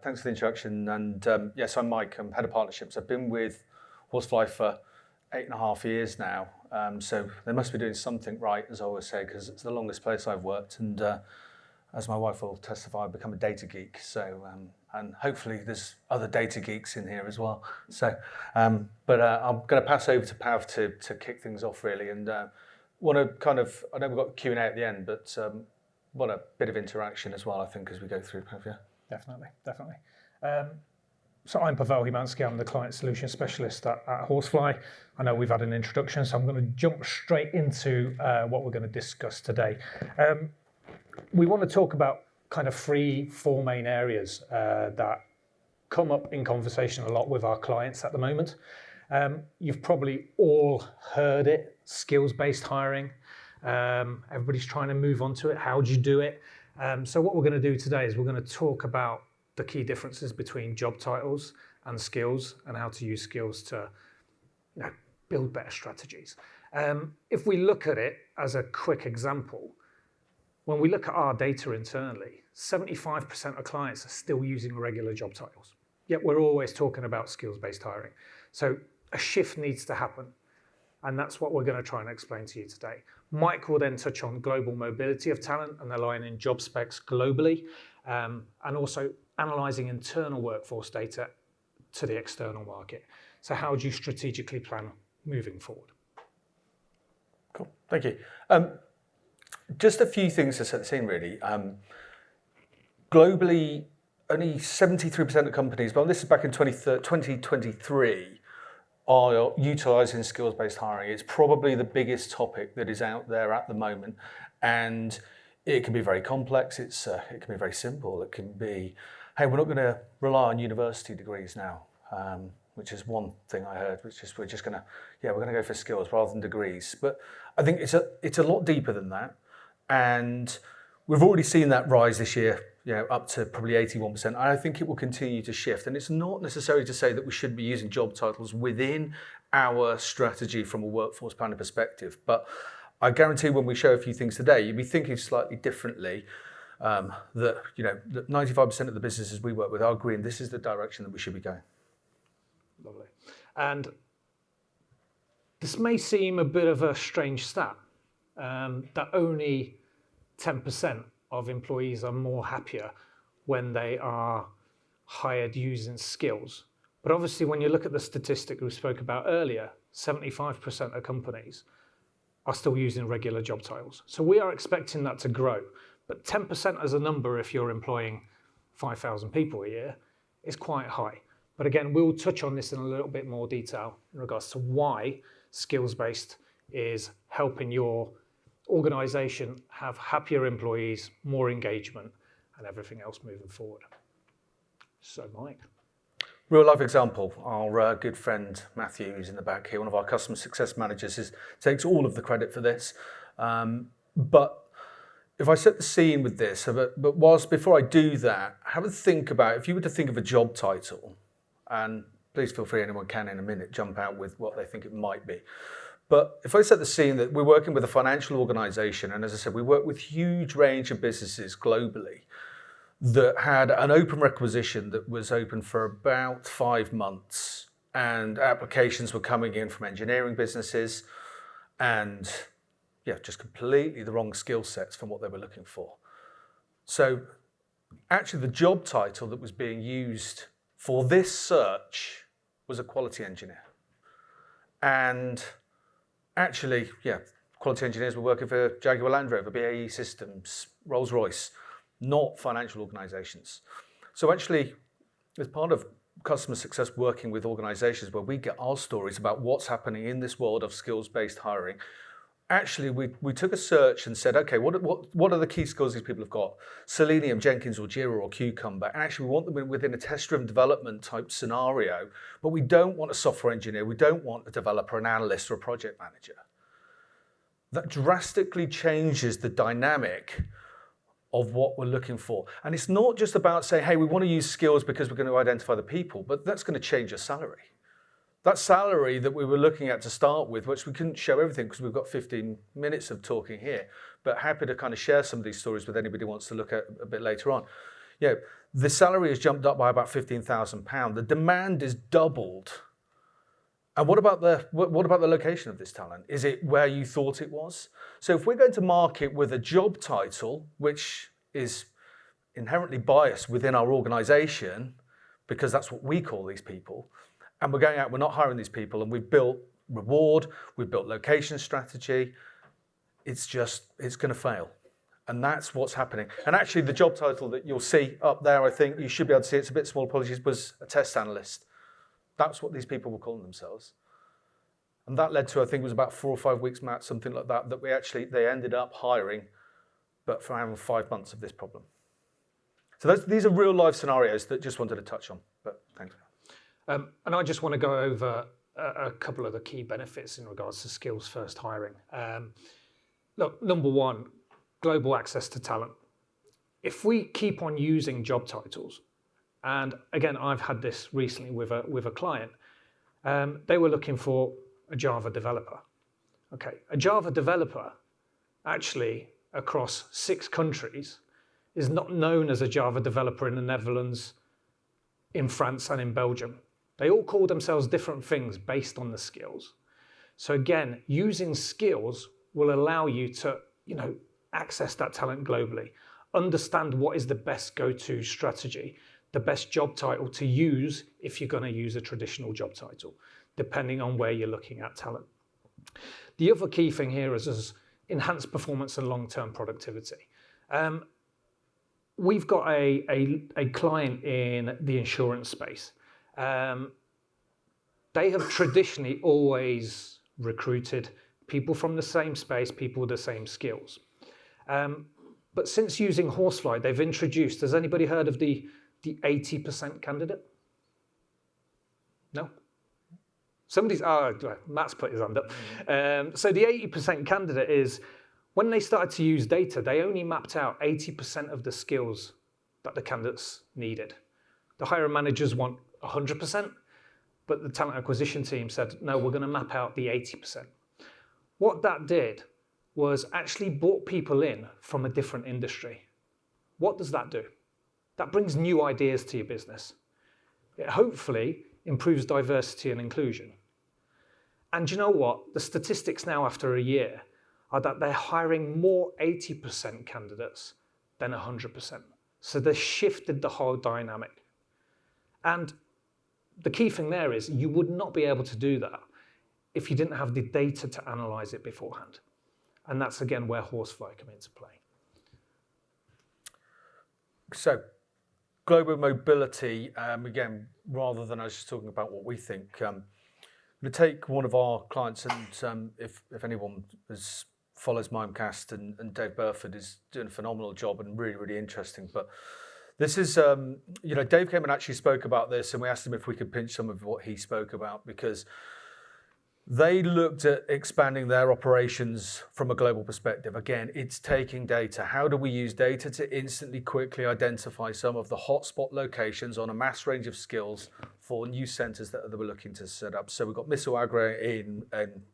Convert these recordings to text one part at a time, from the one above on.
thanks for the introduction. And yes, I'm Mike. I'm head of partnerships. I've been with Horsefly for 8.5 years now. So they must be doing something right, as I always say, because it's the longest place I've worked. And as my wife will testify, I've become a data geek. So and hopefully there's other data geeks in here as well. So, but I'm going to pass over to Pav to kick things off really, and want to kind of, I know we've got Q&A at the end, but want a bit of interaction as well, I think, as we go through, Pav, yeah? Definitely. So I'm Pawel Humanski, I'm the Client Solution Specialist at Horsefly. I know we've had an introduction, so I'm going to jump straight into what we're going to discuss today. We want to talk about kind of four main areas that come up in conversation a lot with our clients at the moment. You've probably all heard it, skills-based hiring. Everybody's trying to move on to it. How do you do it? So what we're going to do today is we're going to talk about the key differences between job titles and skills and how to use skills to build better strategies. If we look at it as a quick example, when we look at our data internally, 75% of clients are still using regular job titles. Yet we're always talking about skills-based hiring. So a shift needs to happen. And that's what we're going to try and explain to you today. Mike will then touch on global mobility of talent and aligning job specs globally, and also analysing internal workforce data to the external market. So how do you strategically plan moving forward? Cool, thank you. Just a few things to set the scene, really. Globally, only 73% of companies, well, this is back in 2023, are utilising skills-based hiring. It's probably the biggest topic that is out there at the moment, and it can be very complex. It can be very simple. It can be, hey, we're not going to rely on university degrees now, which is one thing I heard, which is we're going to go for skills rather than degrees. But I think it's a lot deeper than that, and we've already seen that rise this year, up to probably 81%. And I think it will continue to shift. And it's not necessarily to say that we shouldn't be using job titles within our strategy from a workforce planning perspective. But I guarantee when we show a few things today, you'll be thinking slightly differently. That 95% of the businesses we work with are agreeing this is the direction that we should be going. Lovely. And this may seem a bit of a strange stat, that only 10% of employees are more happier when they are hired using skills. But obviously, when you look at the statistic we spoke about earlier, 75% of companies are still using regular job titles. So we are expecting that to grow. But 10% as a number, if you're employing 5,000 people a year, is quite high. But again, we'll touch on this in a little bit more detail in regards to why skills-based is helping your organisation have happier employees, more engagement, and everything else moving forward. So, Mike. Real life example, our good friend Matthew, who's in the back here, one of our customer success managers, takes all of the credit for this. But if I set the scene with this, but before I do that, have a think about, if you were to think of a job title, and please feel free, anyone can in a minute, jump out with what they think it might be. But if I set the scene that we're working with a financial organisation, and as I said, we work with a huge range of businesses globally that had an open requisition that was open for about 5 months, and applications were coming in from engineering businesses and just completely the wrong skill sets from what they were looking for. So actually the job title that was being used for this search was a quality engineer. And actually, quality engineers were working for Jaguar Land Rover, BAE Systems, Rolls-Royce, not financial organisations. So actually, as part of customer success working with organisations where we get our stories about what's happening in this world of skills-based hiring, actually we took a search and said, okay, what are the key skills these people have got? Selenium, Jenkins, or Jira, or Cucumber. And actually we want them within a test-driven development type scenario, but we don't want a software engineer, we don't want a developer, an analyst, or a project manager. That drastically changes the dynamic of what we're looking for. And it's not just about saying, hey, we want to use skills because we're going to identify the people, but that's going to change your salary. That salary that we were looking at to start with, which we couldn't show everything because we've got 15 minutes of talking here, but happy to kind of share some of these stories with anybody who wants to look at a bit later on. The salary has jumped up by about £15,000. The demand is doubled. And what about the location of this talent? Is it where you thought it was? So if we're going to market with a job title, which is inherently biased within our organisation, because that's what we call these people, and we're going out, we're not hiring these people, and we've built reward, we've built location strategy, it's going to fail. And that's what's happening. And actually the job title that you'll see up there, I think you should be able to see, it's a bit small, apologies, was a test analyst. That's what these people were calling themselves. And that led to, I think it was about 4 or 5 weeks, Matt, something like that, they ended up hiring, but for around 5 months of this problem. So these are real life scenarios that just wanted to touch on, but thanks. And I just want to go over a couple of the key benefits in regards to skills first hiring. Look, number one, global access to talent. If we keep on using job titles, and again, I've had this recently with a client, they were looking for a Java developer. Okay, a Java developer actually across 6 countries is not known as a Java developer in the Netherlands, in France and in Belgium. They all call themselves different things based on the skills. So again, using skills will allow you to, access that talent globally, understand what is the best go-to strategy, the best job title to use if you're going to use a traditional job title, depending on where you're looking at talent. The other key thing here is enhanced performance and long-term productivity. We've got a client in the insurance space. They have traditionally always recruited people from the same space, people with the same skills. But since using Horsefly, they've introduced, has anybody heard of the 80% candidate? No? Matt's put his hand up. So the 80% candidate is, when they started to use data, they only mapped out 80% of the skills that the candidates needed. The hiring managers want 100%, but the talent acquisition team said, no, we're going to map out the 80%. What that did was actually brought people in from a different industry. What does that do? That brings new ideas to your business. It hopefully improves diversity and inclusion. And you know what? The statistics now after a year are that they're hiring more 80% candidates than 100%. So they shifted the whole dynamic. And the key thing there is you would not be able to do that if you didn't have the data to analyze it beforehand. And that's again where Horsefly come into play. So global mobility, again, rather than us just talking about what we think, I'm going to take one of our clients, and if anyone follows Mimecast, and Dave Burford is doing a phenomenal job and really, really interesting. But this is, Dave came and actually spoke about this, and we asked him if we could pinch some of what he spoke about, because they looked at expanding their operations from a global perspective. Again, it's taking data. How do we use data to instantly, quickly identify some of the hotspot locations on a mass range of skills for new centres that they were looking to set up? So we've got Mississauga in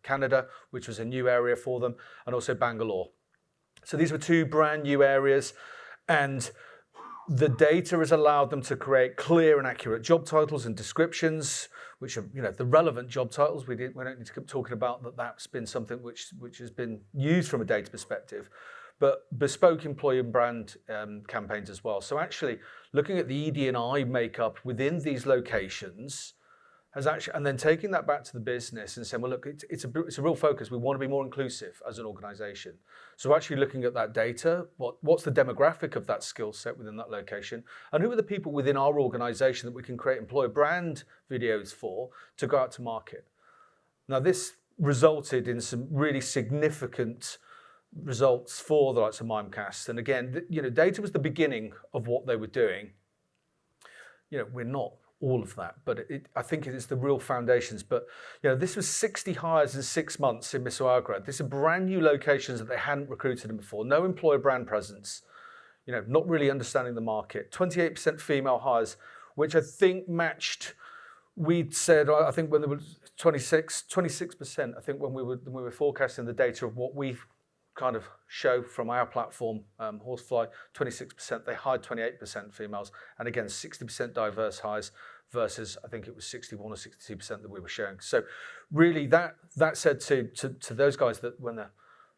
Canada, which was a new area for them, and also Bangalore. So these were 2 brand new areas, and the data has allowed them to create clear and accurate job titles and descriptions, which are, the relevant job titles. We don't need to keep talking about that. That's been something which has been used from a data perspective, but bespoke employer brand campaigns as well. So actually looking at the ED&I makeup within these locations has actually, and then taking that back to the business and saying, well, look, it's a real focus. We want to be more inclusive as an organisation. So actually looking at that data, what's the demographic of that skill set within that location, and who are the people within our organisation that we can create employer brand videos for to go out to market. Now, this resulted in some really significant results for the likes of Mimecast. And again, data was the beginning of what they were doing. We're not all of that, but I think it is the real foundations. But this was 60 hires in 6 months in Mississauga. These are brand new locations that they hadn't recruited in before. No employer brand presence. Not really understanding the market. 28% female hires, which I think matched. We'd said, I think when there was 26%. I think when we were forecasting the data of what we kind of show from our platform, Horsefly, 26%, they hired 28% females, and again, 60% diverse hires versus I think it was 61 or 62% that we were showing. So really that said to those guys that when they're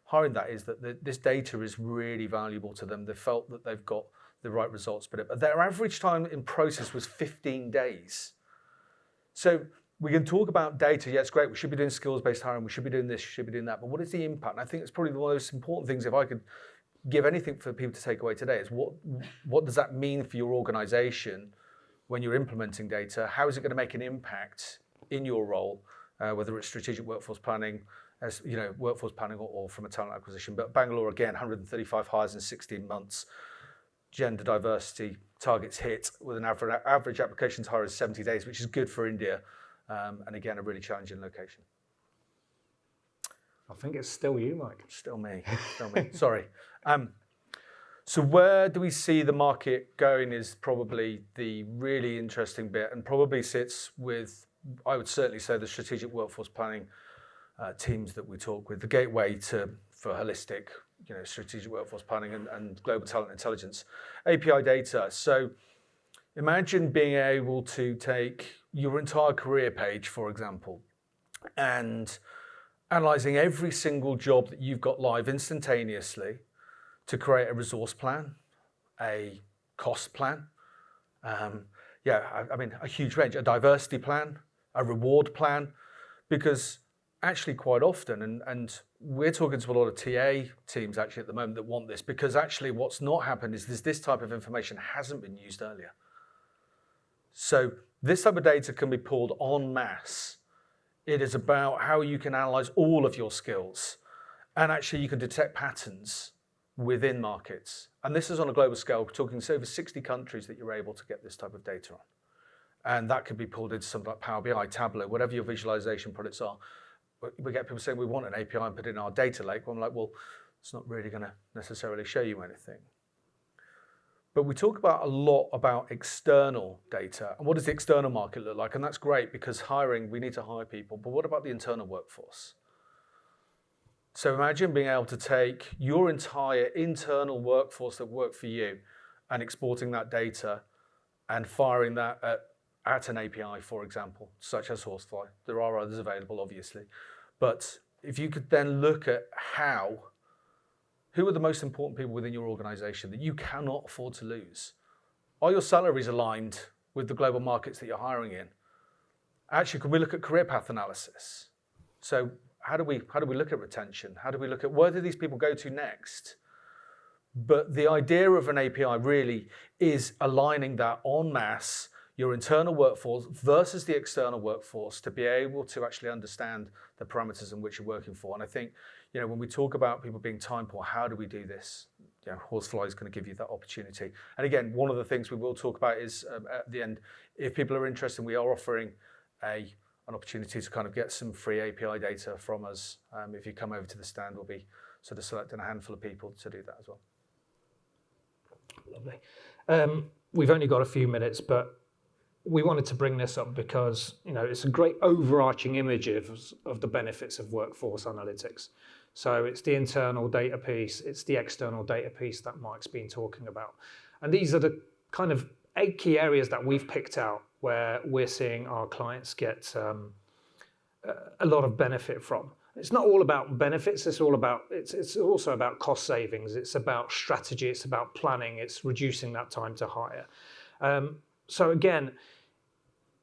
hiring that is that this data is really valuable to them. They felt that they've got the right results, but their average time in process was 15 days. So we can talk about data. Yeah, it's great. We should be doing skills-based hiring. We should be doing this. We should be doing that. But what is the impact? And I think it's probably one of the most important things. If I could give anything for people to take away today, is what does that mean for your organisation when you're implementing data? How is it going to make an impact in your role, whether it's strategic workforce planning, as you know, workforce planning, or from a talent acquisition? But Bangalore again, 135 hires in 16 months. Gender diversity targets hit with an average application to hire is 70 days, which is good for India. And again, a really challenging location. I think it's still you, Mike. Still me. Sorry. So where do we see the market going is probably the really interesting bit, and probably sits with, I would certainly say, the strategic workforce planning teams that we talk with, the gateway for holistic, strategic workforce planning and global talent intelligence, API data. So imagine being able to take your entire career page, for example, and analysing every single job that you've got live instantaneously to create a resource plan, a cost plan, a huge range, a diversity plan, a reward plan, because actually quite often, and we're talking to a lot of TA teams actually at the moment that want this, because actually what's not happened is this type of information hasn't been used earlier. So this type of data can be pulled en masse. It is about how you can analyze all of your skills, and actually you can detect patterns within markets. And this is on a global scale. We're talking over 60 countries that you're able to get this type of data on. And that could be pulled into something like Power BI, Tableau, whatever your visualization products are. We get people saying we want an API and put it in our data lake. Well, I'm like, well, it's not really going to necessarily show you anything. But we talk about a lot about external data and what does the external market look like? And that's great because hiring, we need to hire people. But what about the internal workforce? So imagine being able to take your entire internal workforce that work for you and exporting that data and firing that at an API, for example, such as Horsefly. There are others available, obviously. But if you could then look at who are the most important people within your organization that you cannot afford to lose? Are your salaries aligned with the global markets that you're hiring in? Actually, can we look at career path analysis? So how do we look at retention? How do we look at where do these people go to next? But the idea of an API really is aligning that en masse, your internal workforce versus the external workforce, to be able to actually understand the parameters in which you're working for. And I think, when we talk about people being time poor, how do we do this? Horsefly is going to give you that opportunity. And again, one of the things we will talk about is at the end, if people are interested, we are offering an opportunity to kind of get some free API data from us. If you come over to the stand, we'll be sort of selecting a handful of people to do that as well. Lovely. We've only got a few minutes, but we wanted to bring this up because it's a great overarching image of the benefits of workforce analytics. So it's the internal data piece, it's the external data piece that Mike's been talking about. And these are the kind of 8 key areas that we've picked out where we're seeing our clients get a lot of benefit from. It's not all about benefits, it's also about cost savings, it's about strategy, it's about planning, it's reducing that time to hire. So again,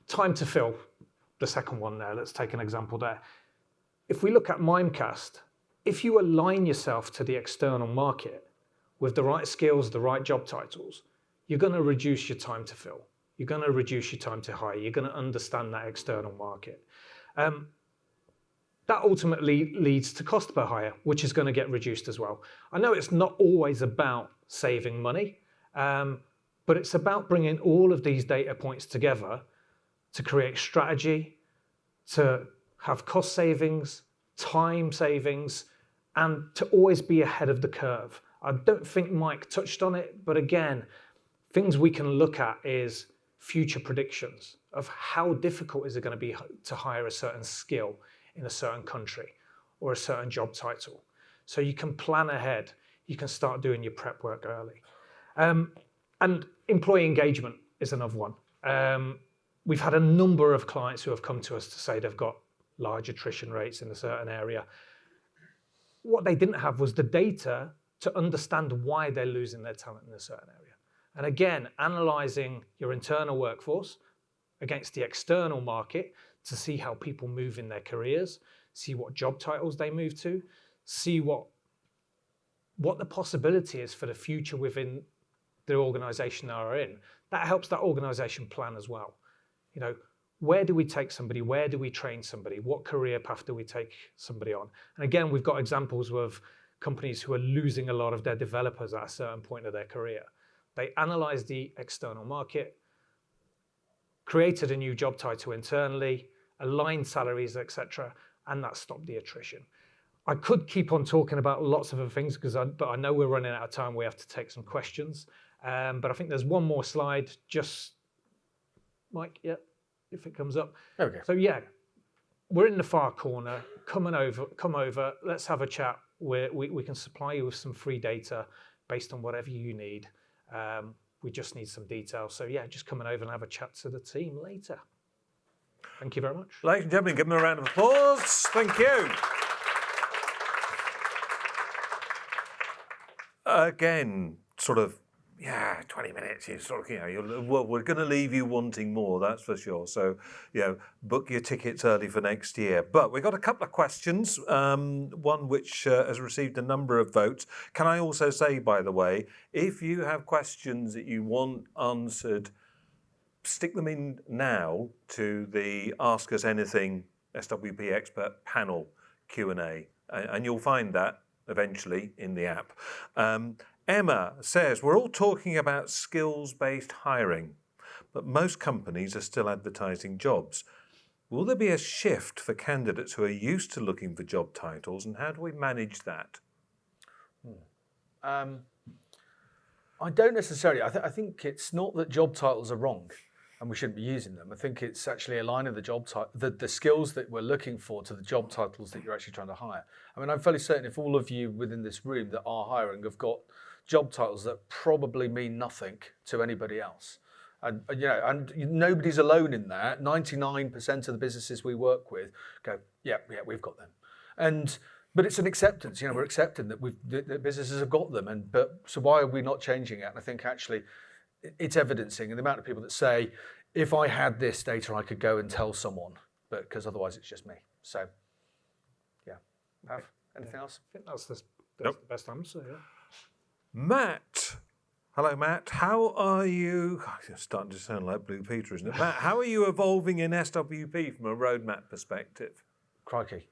time to fill, the second one there, let's take an example there. If we look at Mimecast, if you align yourself to the external market with the right skills, the right job titles, you're going to reduce your time to fill. You're going to reduce your time to hire. You're going to understand that external market. That ultimately leads to cost per hire, which is going to get reduced as well. I know it's not always about saving money, but it's about bringing all of these data points together to create strategy, to have cost savings, time savings, and to always be ahead of the curve. I don't think Mike touched on it, but again, things we can look at is future predictions of how difficult is it going to be to hire a certain skill in a certain country or a certain job title. So you can plan ahead. You can start doing your prep work early. And employee engagement is another one. We've had a number of clients who have come to us to say they've got large attrition rates in a certain area. What they didn't have was the data to understand why they're losing their talent in a certain area. And again, analysing your internal workforce against the external market to see how people move in their careers, see what job titles they move to, see what the possibility is for the future within the organisation they are in. That helps that organisation plan as well. You know, where do we take somebody? Where do we train somebody? What career path do we take somebody on? And again, we've got examples of companies who are losing a lot of their developers at a certain point of their career. They analysed the external market, created a new job title internally, aligned salaries, etc., and that stopped the attrition. I could keep on talking about lots of other things, but I know we're running out of time. We have to take some questions. But I think there's one more slide. Just, Mike, yeah, if it comes up. Okay. So yeah, we're in the far corner. Come over. Let's have a chat. We can supply you with some free data based on whatever you need. We just need some details. So yeah, just come over and have a chat to the team later. Thank you very much. Ladies and gentlemen, give them a round of applause. Thank you. Again, sort of, 20 minutes. You sort of, we're going to leave you wanting more, that's for sure. So, book your tickets early for next year. But we've got a couple of questions. One which has received a number of votes. Can I also say, by the way, if you have questions that you want answered, stick them in now to the Ask Us Anything SWP Expert Panel Q&A, and you'll find that eventually in the app. Emma says, we're all talking about skills-based hiring, but most companies are still advertising jobs. Will there be a shift for candidates who are used to looking for job titles, and how do we manage that? I don't necessarily. I think it's not that job titles are wrong and we shouldn't be using them. I think it's actually aligning the job the skills that we're looking for to the job titles that you're actually trying to hire. I mean, I'm fairly certain if all of you within this room that are hiring have got job titles that probably mean nothing to anybody else. And nobody's alone in that. 99% of the businesses we work with go, yeah, we've got them. But it's an acceptance. We're accepting that that businesses have got them. So why are we not changing it? And I think actually it's evidencing, and the amount of people that say, if I had this data, I could go and tell someone, but because otherwise it's just me. So, yeah. Pav, anything else? I think that's the best answer. Yeah. Matt. Hello, Matt. How are you? You're starting to sound like Blue Peter, isn't it? Matt, how are you evolving in SWP from a roadmap perspective? Crikey.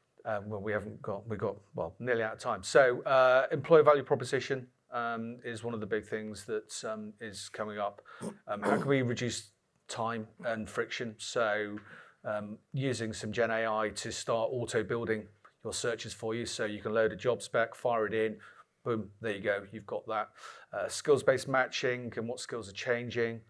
We've got nearly out of time. So, employer value proposition is one of the big things that is coming up. How can we reduce time and friction? So, using some Gen AI to start auto-building your searches for you, so you can load a job spec, fire it in, boom, there you go, you've got that. Skills-based matching and what skills are changing.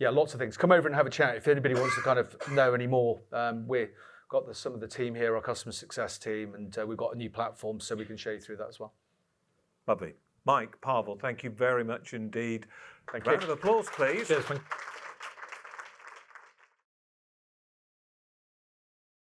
Lots of things. Come over and have a chat. If anybody wants to kind of know any more, we've got some of the team here, our customer success team, and we've got a new platform so we can show you through that as well. Lovely. Mike, Pawel, thank you very much indeed. Thank you. Round of applause, please. Cheers,